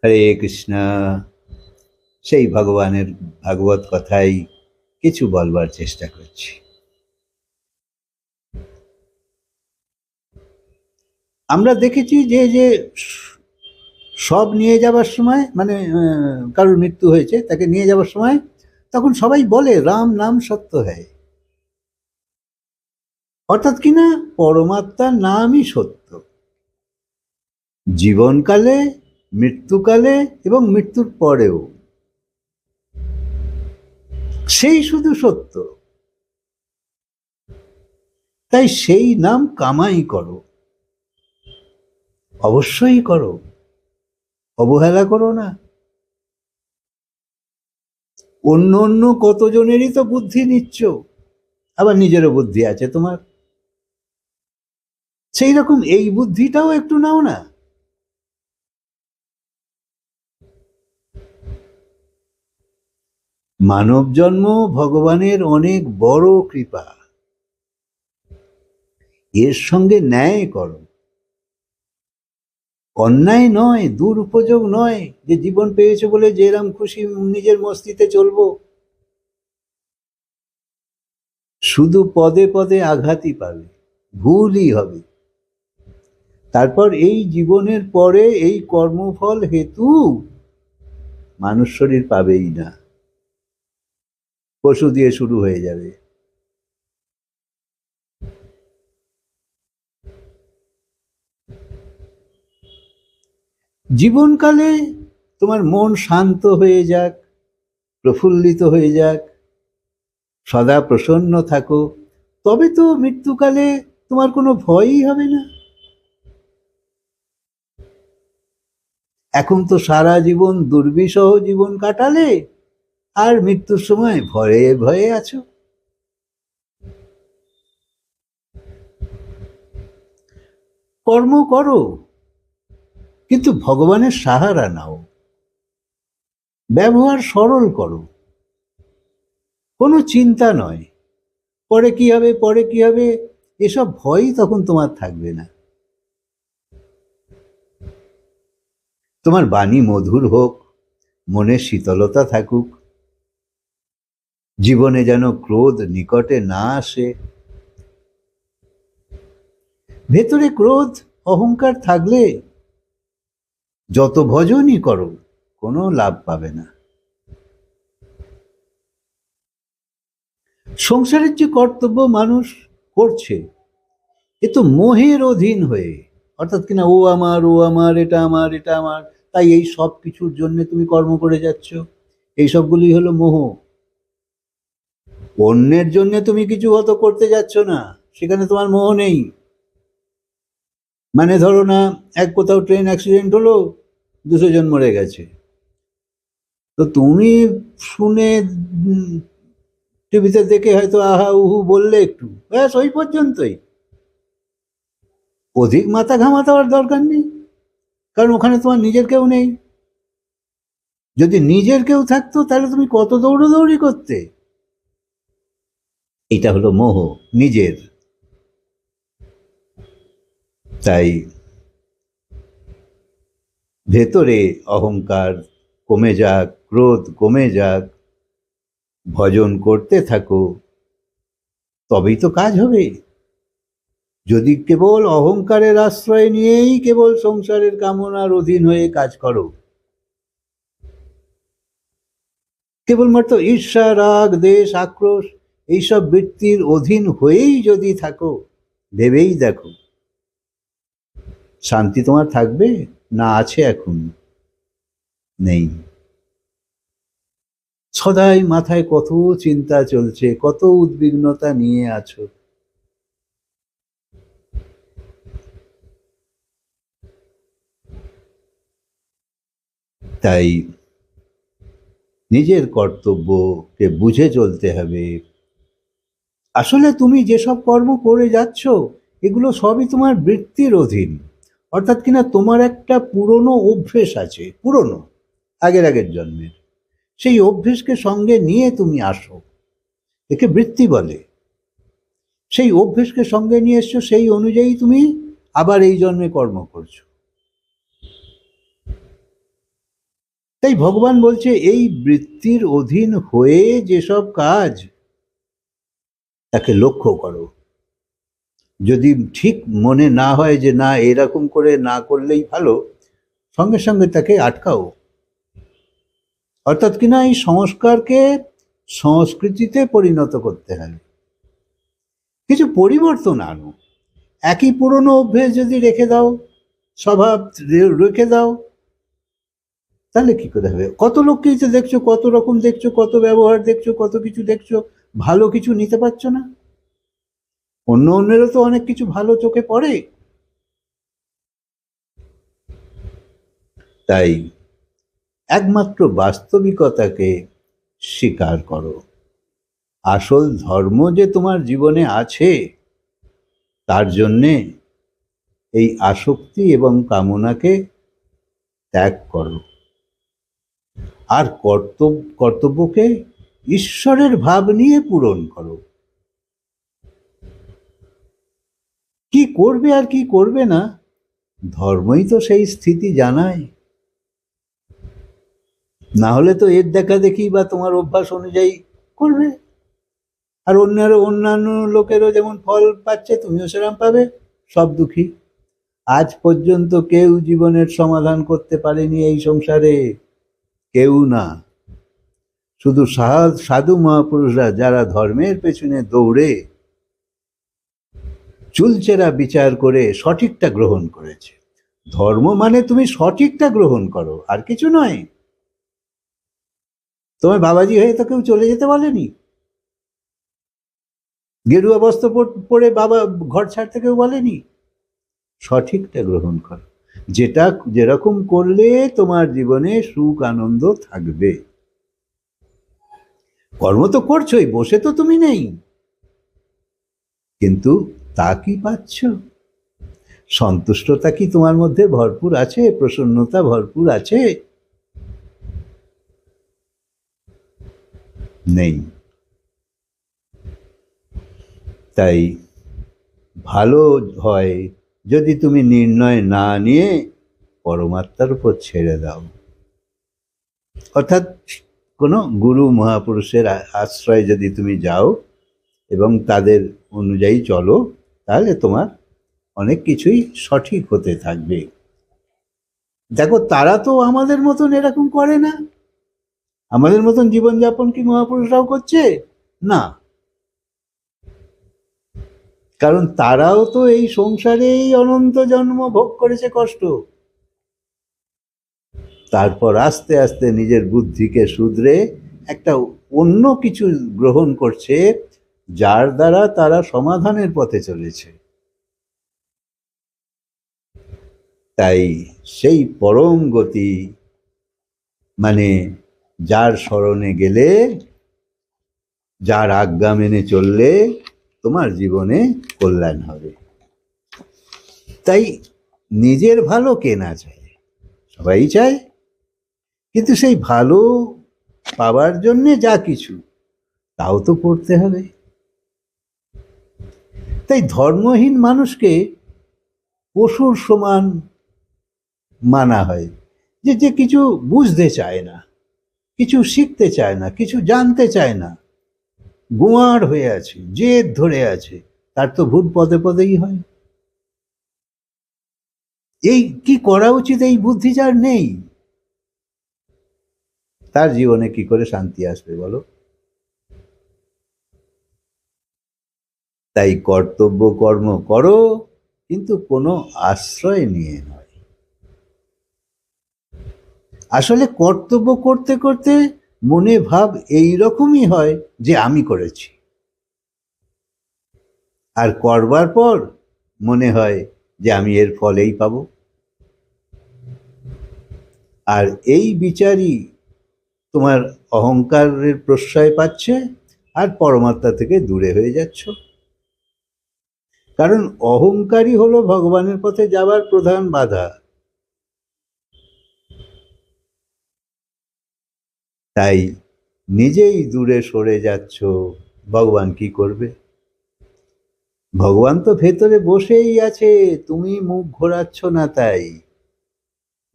হরে কৃষ্ণ। সেই ভগবানের ভাগবত কথাই কিছু বলবার চেষ্টা করছি। আমরা দেখেছি যে যে সব নিয়ে যাবার সময়, মানে কারোর মৃত্যু হয়েছে, তাকে নিয়ে যাবার সময় তখন সবাই বলে রাম নাম সত্য হয়, অর্থাৎ কিনা পরমাত্মার নামই সত্য। জীবনকালে, মৃত্যুকালে এবং মৃত্যুর পরেও সেই শুধু সত্য। তাই সেই নাম কামাই করো, অবশ্যই করো, অবহেলা করো না। অন্য অন্য কতজনেরই তো বুদ্ধি নিচ্ছ, আবার নিজেরও বুদ্ধি আছে তোমার, সেই রকম এই বুদ্ধিটাও একটু নাও না। মানব জন্ম ভগবানের অনেক বড় কৃপা, এর সঙ্গে ন্যায় করো। অন্যায় নয়, দুরুপযোগ নয় যে জীবন পেয়েছে বলে যেরাম খুশি নিজের মস্তিতে চলবো। শুধু পদে পদে আঘাতই পাবে, ভুলই হবে। তারপর এই জীবনের পরে এই কর্মফল হেতু মানুষ শরীর পাবেই না, পশু দিয়ে শুরু হয়ে যাবে। জীবনকালে তোমার মন শান্ত হয়ে যাক, প্রফুল্লিত হয়ে যাক, সদা প্রসন্ন থাকো, তবে তো মৃত্যুকালে তোমার কোনো ভয়ই হবে না। এখন তো সারা জীবন দুর্বিষহ জীবন কাটালে, আর মৃত্যুর সময় ভয়ে ভয়ে আছো। কর্ম করো, কিন্তু ভগবানের সাহারা নাও। ব্যবহার সরল করো, কোনো চিন্তা নয় পরে কি হবে, পরে কি হবে, এসব ভয়ই তখন তোমার থাকবে না। তোমার বাণী মধুর হোক, মনে শীতলতা থাকুক, জীবনে যেন ক্রোধ নিকটে না আসে। ভেতরে ক্রোধ অহংকার থাকলে যত ভজনই করো কোনো লাভ পাবে না। সংসারের যে কর্তব্য মানুষ করছে, এ তো মোহের অধীন হয়ে, অর্থাৎ কিনা ও আমার, ও আমার, এটা আমার, এটা আমার, তাই এই সব কিছুর জন্য তুমি কর্ম করে যাচ্ছ। এই সবগুলি হলো মোহ। অন্যের জন্য তুমি কিছু হত করতে যাচ্ছ না, সেখানে তোমার মোহ নেই। মানে ধরো না, এক কোথাও ট্রেন অ্যাক্সিডেন্ট হলো, 200 জন মরে গেছে, তো তুমি শুনে টিভিতে দেখে হয়তো আহা উহু বললে একটু, ব্যাস ওই পর্যন্তই। অধিক মাথা ঘামাতে দরকার নেই, কারণ ওখানে তোমার নিজের কেউ নেই। যদি নিজের কেউ থাকতো তাহলে তুমি কত দৌড়দৌড়ি করতে। এটা হলো মোহ নিজের। তাই ভেতরে অহংকার কমে যাক, ক্রোধ কমে যাক, ভজন করতে থাকো, তবেই তো কাজ হবে। যদি কেবল অহংকারের আশ্রয় নিয়েই কেবল সংসারের কামনার অধীন হয়ে কাজ করো, কেবলমাত্র ঈর্ষা, রাগ, দেশ, আক্রোশ এইসব বৃত্তির অধীন হয়েই যদি থাকো, ভেবেই দেখো শান্তি তোমার থাকবে না আছে এখন? নেই। সদাই মাথায় কত চিন্তা চলছে, কত উদ্বিগ্নতা নিয়ে আছো। তাই নিজের কর্তব্যকে বুঝে চলতে হবে। আসলে তুমি যেসব কর্ম করে যাচ্ছ, এগুলো সবই তোমার বৃত্তির অধীন, অর্থাৎ কিনা তোমার একটা পুরনো অভ্যেস আছে, পুরনো আগের আগের জন্মের, সেই অভ্যেসকে সঙ্গে নিয়ে তুমি আসো, একে বৃত্তি বলে। সেই অভ্যেসকে সঙ্গে নিয়ে এসছো, সেই অনুযায়ী তুমি আবার এই জন্মে কর্ম করছো। তাই ভগবান বলছে এই বৃত্তির অধীন হয়ে যেসব কাজ, তাকে লক্ষ্য করো। যদি ঠিক মনে না হয় যে না এরকম করে না করলেই ভালো, সঙ্গে সঙ্গে তাকে আটকাও। অর্থাৎ কিনা এই সংস্কারকে সংস্কৃতিতে পরিণত করতে হবে, কিছু পরিবর্তন আনো। একই পুরনো অভ্যেস যদি রেখে দাও, স্বভাব রেখে দাও, তাহলে কি করে হবে? কত লোককেই তো দেখছো, কত রকম দেখছো, কত ব্যবহার দেখছো, কত কিছু দেখছো, ভালো কিছু নিতে পারছো না। অন্যেরও তো অনেক কিছু ভালো চোখে পড়ে। তাই একমাত্র বাস্তবিকতাকে স্বীকার করো। আসল ধর্ম যে তোমার জীবনে আছে, তার জন্যে এই আসক্তি এবং কামনাকে ত্যাগ করো। আর কর্তব্যকে ঈশ্বরের ভাব নিয়ে পূরণ করো। কি করবে আর কি করবে না, ধর্মই তো সেই স্থিতি জানায়। না হলে তো এর দেখা দেখি বা তোমার অভ্যাস অনুযায়ী করবে, আর অন্যান্য লোকেরও যেমন ফল পাচ্ছে তুমিও সেরকম পাবে। সব দুঃখী। আজ পর্যন্ত কেউ জীবনের সমাধান করতে পারেনি এই সংসারে, কেউ না। শুধু সাধু মহাপুরুষরা যারা ধর্মের পেছনে দৌড়ে চুলচেরা বিচার করে সঠিকটা গ্রহণ করেছে। ধর্ম মানে তুমি সঠিকটা গ্রহণ করো, আর কিছু নয়। তোমার বাবাজি হয়ে তো কেউ চলে যেতে বলেনি। গেরুয়া বস্ত্র পরে বাবা ঘর ছাড়তে কেউ বলেনি। সঠিকটা গ্রহণ করো, যেটা যেরকম করলে তোমার জীবনে সুখ আনন্দ থাকবে। কর্ম তো করছোই, বসে তো তুমি নেই, কিন্তু তা কি পাচ্ছ? সন্তুষ্টতা কি তোমার মধ্যে ভরপুর আছে? প্রসন্নতা ভরপুর আছে? নেই। তাই ভালো হয় যদি তুমি নির্ণয় না নিয়ে পরমাত্মার উপর ছেড়ে দাও। অর্থাৎ কোনো গুরু মহাপুরুষের আশ্রয় যদি তুমি যাও এবং তাদের অনুযায়ী চলো, তাহলে তোমার অনেক কিছুই সঠিক হতে থাকবে। দেখো, তারা তো আমাদের মতন এরকম করে না। আমাদের মতন জীবনযাপন কি মহাপুরুষরাও করছে? না। কারণ তারাও তো এই সংসারেই অনন্ত জন্ম ভোগ করেছে কষ্ট। তারপর আস্তে আস্তে নিজের বুদ্ধিকে শুধরে একটা অন্য কিছু গ্রহণ করছে, যার দ্বারা তারা সমাধানের পথে চলেছে। তাই সেই পরম গতি, মানে যার শরণে গেলে, যার আজ্ঞা মেনে চললে তোমার জীবনে কল্যাণ হবে। তাই নিজের ভালো কে না চায়? সবাই চায়। কিন্তু সেই ভালো পাওয়ার জন্যে যা কিছু, তাও তো করতে হবে। তাই ধর্মহীন মানুষকে পশুর সমান মানা হয়, যে যে কিছু বুঝতে চায় না, কিছু শিখতে চায় না, কিছু জানতে চায় না, গোয়ার হয়ে আছে, জেদ ধরে আছে, তার তো ভুল পদে পদেই হয়। এই কি করা উচিত এই বুদ্ধি যার নেই, তার জীবনে কি করে শান্তি আসবে বলো? তাই কর্তব্য কর্ম করো, কিন্তু কোনো আশ্রয় নিয়ে নয়। আসলে কর্তব্য করতে করতে মনে ভাব এই রকমই হয় যে আমি করেছি, আর করবার পর মনে হয় যে আমি এর ফলেই পাবো। আর এই বিচারই তোমার অহংকারের প্রশ্রয় পাচ্ছে, আর পরমাত্মা থেকে দূরে হয়ে যাচ্ছ। কারণ অহংকারই হলো ভগবানের পথে যাবার প্রধান বাধা। তাই নিজেই দূরে সরে যাচ্ছ, ভগবান কি করবে? ভগবান তো ভেতরে বসেই আছে, তুমি মুখ ঘোরাচ্ছ না, তাই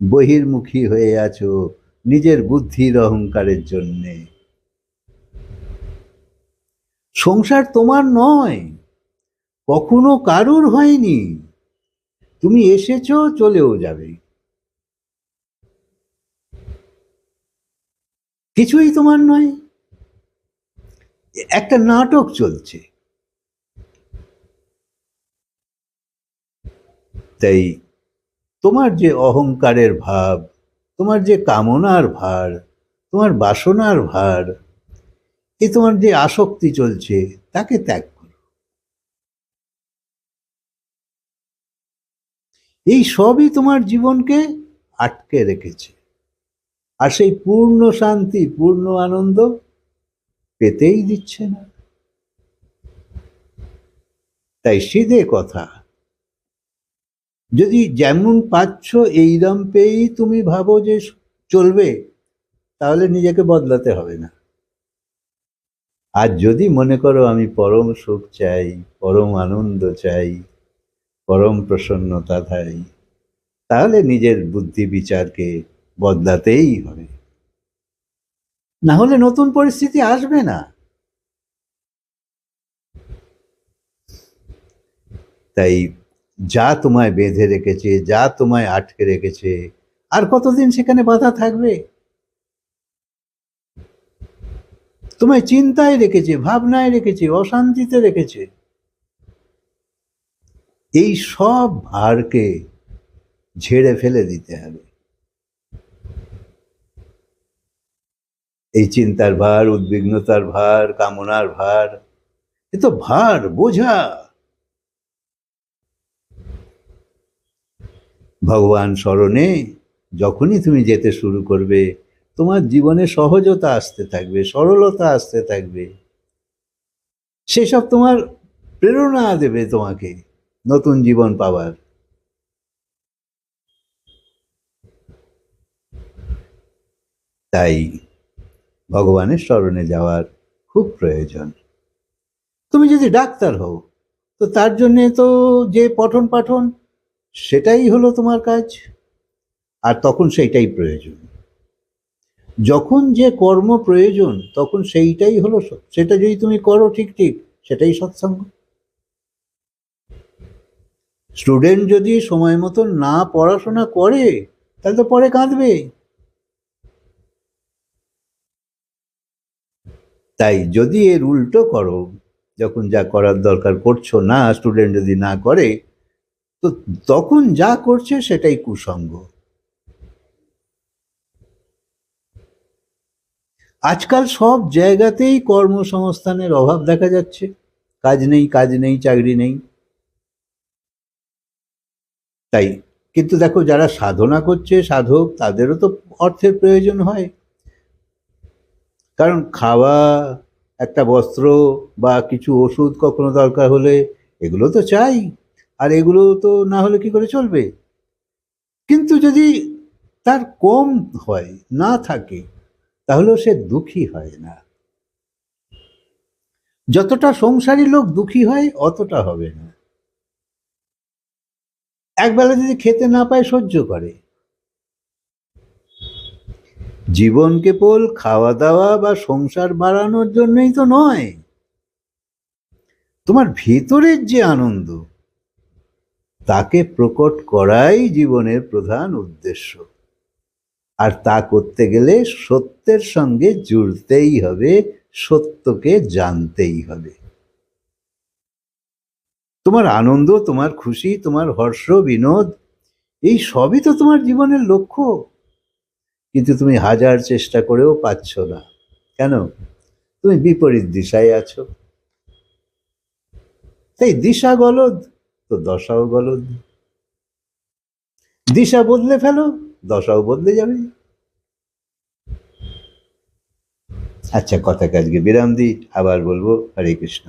বহির্মুখী হয়ে আছো, নিজের বুদ্ধির অহংকারের জন্যে। সংসার তোমার নয়, কখনো কারুর হয়নি। তুমি এসেছো, চলেও যাবে, কিছুই তোমার নয়। একটা নাটক চলছে। তাই তোমার যে অহংকারের ভাব, তোমার যে কামনার ভার, তোমার বাসনার ভার, এই তোমার যে আসক্তি চলছে, তাকে ত্যাগ করো। এই সবই তোমার জীবনকে আটকে রেখেছে, আর সেই পূর্ণ শান্তি, পূর্ণ আনন্দ পেতেই দিচ্ছে না। তাই সিধে কথা, যদি যেমন পাচ্ছ এইরম পেয়েই তুমি ভাবো যে চলবে, তাহলে নিজেকে বদলাতে হবে না। আর যদি মনে করো আমি পরম সুখ চাই, পরম আনন্দ চাই, পরম প্রসন্নতা চাই, তাহলে নিজের বুদ্ধি বিচারকে বদলাতেই হবে, না হলে নতুন পরিস্থিতি আসবে না। তাই যা তোমায় বেঁধে রেখেছে, যা তোমায় আটকে রেখেছে, আর কতদিন সেখানে বাধা থাকবে? তোমায় চিন্তায় রেখেছে, ভাবনায় রেখেছে, অশান্তিতে রেখেছে। এই সব ভারকে ঝেড়ে ফেলে দিতে হবে। এই চিন্তার ভার, উদ্বিগ্নতার ভার, কামনার ভার, এ তো ভার, বোঝা। ভগবান স্মরণে যখনই তুমি যেতে শুরু করবে, তোমার জীবনে সহজতা আসতে থাকবে, সরলতা আসতে থাকবে। সেসব তোমার প্রেরণা দেবে তোমাকে নতুন জীবন পাওয়ার। তাই ভগবানের স্মরণে যাওয়ার খুব প্রয়োজন। তুমি যদি ডাক্তার হও, তো তার জন্যে তো যে পঠন পাঠন, সেটাই হলো তোমার কাজ, আর তখন সেইটাই প্রয়োজন। যখন যে কর্ম প্রয়োজন, তখন সেইটাই হলো, সেটা যদি তুমি করো ঠিক ঠিক, সেটাই সৎসঙ্গ। স্টুডেন্ট যদি সময় মতো না পড়াশোনা করে, তাহলে তো পরে কাঁদবে। তাই যদি এর উল্টো করো, যখন যা করার দরকার করছো না, স্টুডেন্ট যদি না করে, তো তখন যা করছে সেটাই কুসঙ্গ। আজকাল সব জায়গাতেই কর্মসংস্থানের অভাব দেখা যাচ্ছে। কাজ নেই, কাজ নেই, চাকরি নেই। তাই কিন্তু দেখো, যারা সাধনা করছে, সাধক, তাদেরও তো অর্থের প্রয়োজন হয়। কারণ খাওয়া, একটা বস্ত্র বা কিছু ওষুধ কখনো দরকার হলে, এগুলো তো চাই। আর এগুলো তো না হলে কি করে চলবে? কিন্তু যদি তার কম হয়, না থাকে, তাহলেও সে দুঃখী হয় না। যতটা সংসারী লোক দুঃখী হয়, অতটা হবে না। একবেলা যদি খেতে না পায়, সহ্য করে। জীবন কেবল খাওয়া দাওয়া বা সংসার বাড়ানোর জন্যই তো নয়। তোমার ভেতরের যে আনন্দ, তাকে প্রকট করাই জীবনের প্রধান উদ্দেশ্য। আর তা করতে গেলে সত্যের সঙ্গে জুড়তেই হবে, সত্যকে জানতেই হবে। তোমার আনন্দ, তোমার খুশি, তোমার হর্ষ বিনোদ, এই সবই তো তোমার জীবনের লক্ষ্য। কিন্তু তুমি হাজার চেষ্টা করেও পাচ্ছ না। কেন? তুমি বিপরীত দিশায় আছো। তাই দিশা গলদ, তো দশাও গলদ। দিশা বদলে ফেলো, দশাও বদলে যাবে। আচ্ছা, কথাকে আজকে বিরাম দিই, আবার বলবো। হরে কৃষ্ণ।